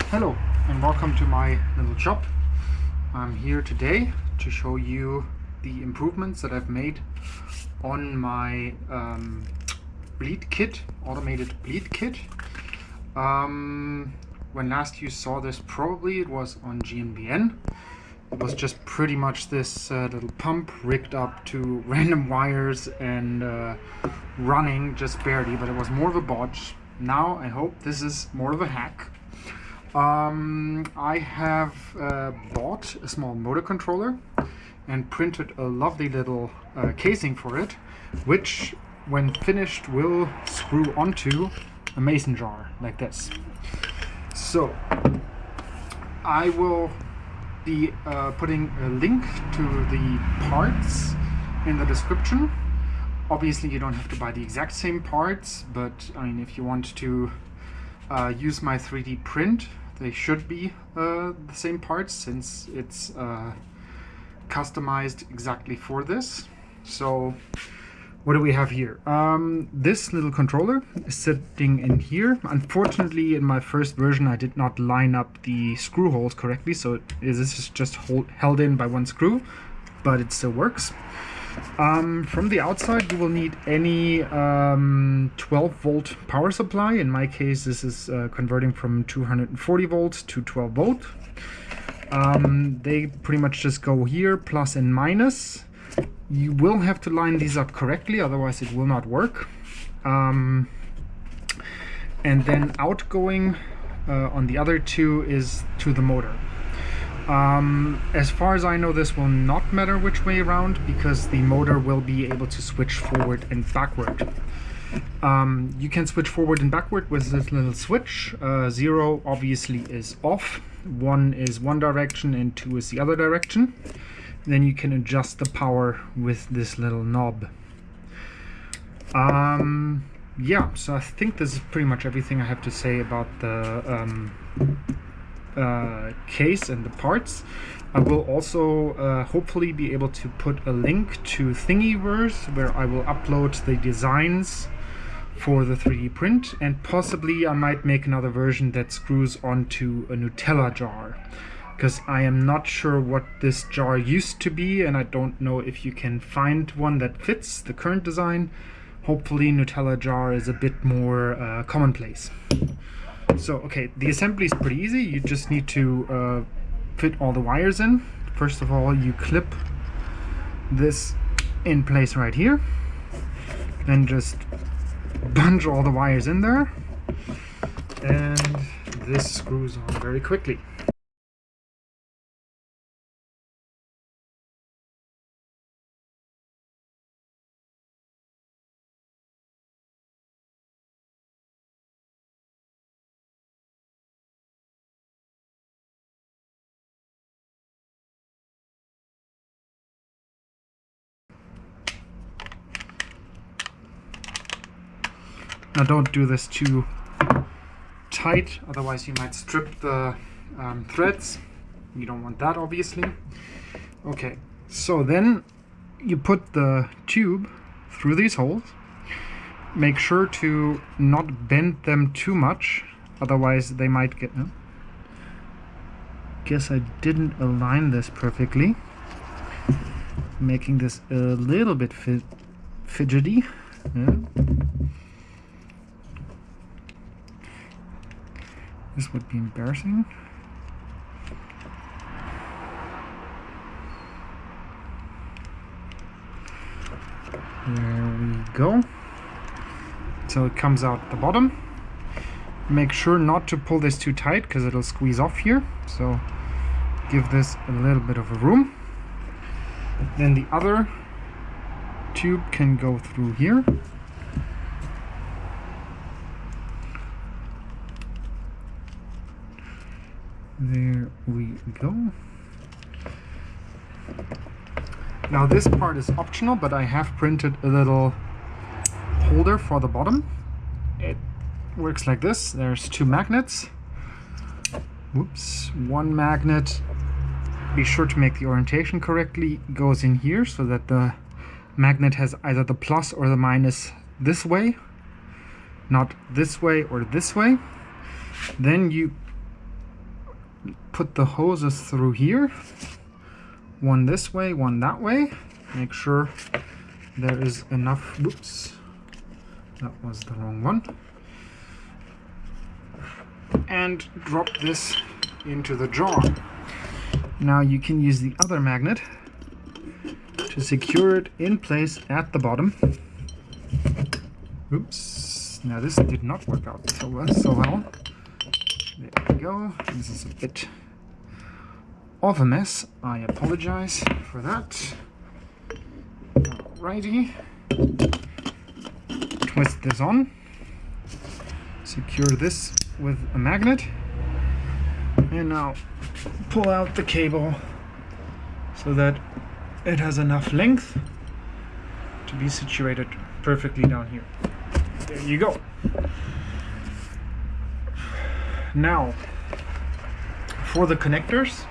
Hello and welcome to my little shop. I'm here today to show you the improvements that I've made on my bleed kit, automated bleed kit. When last you saw this, probably it was on GNBN. It was just pretty much this little pump rigged up to random wires and running just barely, but it was more of a bodge. Now I hope this is more of a hack. I have bought a small motor controller and printed a lovely little casing for it, which when finished will screw onto a mason jar like this. So I will be putting a link to the parts in the description. Obviously you don't have to buy the exact same parts, but I mean, if you want to use my 3D print, they should be the same parts, since it's customized exactly for this. So what do we have here? This little controller is sitting in here. Unfortunately, in my first version I did not line up the screw holes correctly, so this is just held in by one screw, but it still works. From the outside you will need any 12 volt power supply. In my case this is converting from 240 volts to 12 volt. They pretty much just go here, plus and minus. You will have to line these up correctly, otherwise it will not work. And then outgoing on the other two is to the motor. As far as I know, this will not matter which way around, because the motor will be able to switch forward and backward. You can switch forward and backward with this little switch. 0 obviously is off, 1 is one direction and 2 is the other direction. Then you can adjust the power with this little knob. Yeah, so I think this is pretty much everything I have to say about the case and the parts. I will also hopefully be able to put a link to Thingiverse, where I will upload the designs for the 3D print, and possibly I might make another version that screws onto a Nutella jar, because I am not sure what this jar used to be, and I don't know if you can find one that fits the current design. Hopefully Nutella jar is a bit more commonplace. So, okay, the assembly is pretty easy. You just need to fit all the wires in. First of all, you clip this in place right here. Then just bunch all the wires in there. And this screws on very quickly. Now don't do this too tight, otherwise you might strip the threads. You don't want that, obviously. Okay, so then you put the tube through these holes. Make sure to not bend them too much, otherwise they might get... Guess I didn't align this perfectly, making this a little bit fidgety. Yeah. This would be embarrassing. There we go. So it comes out the bottom. Make sure not to pull this too tight, because it'll squeeze off here. So give this a little bit of a room. Then the other tube can go through here. There we go. Now this part is optional, but I have printed a little holder for the bottom. It works like this. There's 2 magnets. Whoops. One magnet, be sure to make the orientation correctly, goes in here, so that the magnet has either the plus or the minus this way, not this way or this way. Then you put the hoses through here, one this way, one that way. Make sure there is enough. Whoops, that was the wrong one. And drop this into the jar. Now you can use the other magnet to secure it in place at the bottom. Oops, now this did not work out so well. There we go. This is a bit of a mess. I apologize for that. Alrighty. Twist this on. Secure this with a magnet. And now pull out the cable so that it has enough length to be situated perfectly down here. There you go. Now, for the connectors,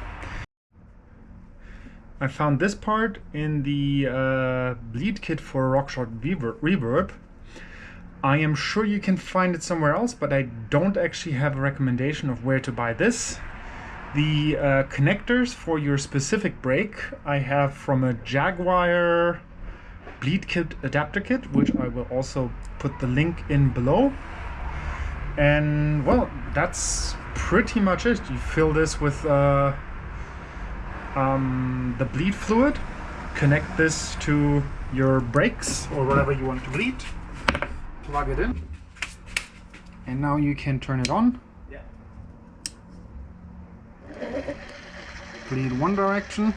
I found this part in the bleed kit for RockShox Reverb. I am sure you can find it somewhere else, but I don't actually have a recommendation of where to buy this. The connectors for your specific brake I have from a Jagwire bleed kit adapter kit, which I will also put the link in below. And well, that's pretty much it. You fill this with the bleed fluid, connect this to your brakes or whatever you want to bleed, plug it in, and now you can turn it on. Yeah. Bleed one direction,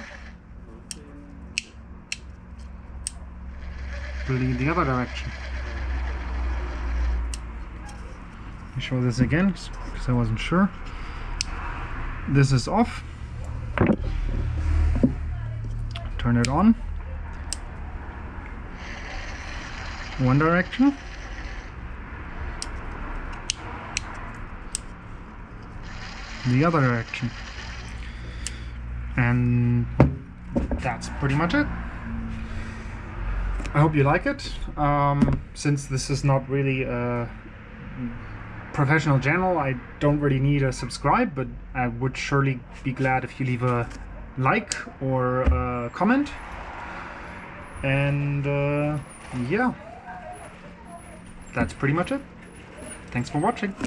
bleed the other direction. Let me show this again because I wasn't sure. This is off. Turn it on. One direction. The other direction. And that's pretty much it. I hope you like it. Since this is not really a professional channel, I don't really need a subscribe, but I would surely be glad if you leave a like or a comment. And yeah, that's pretty much it. Thanks for watching.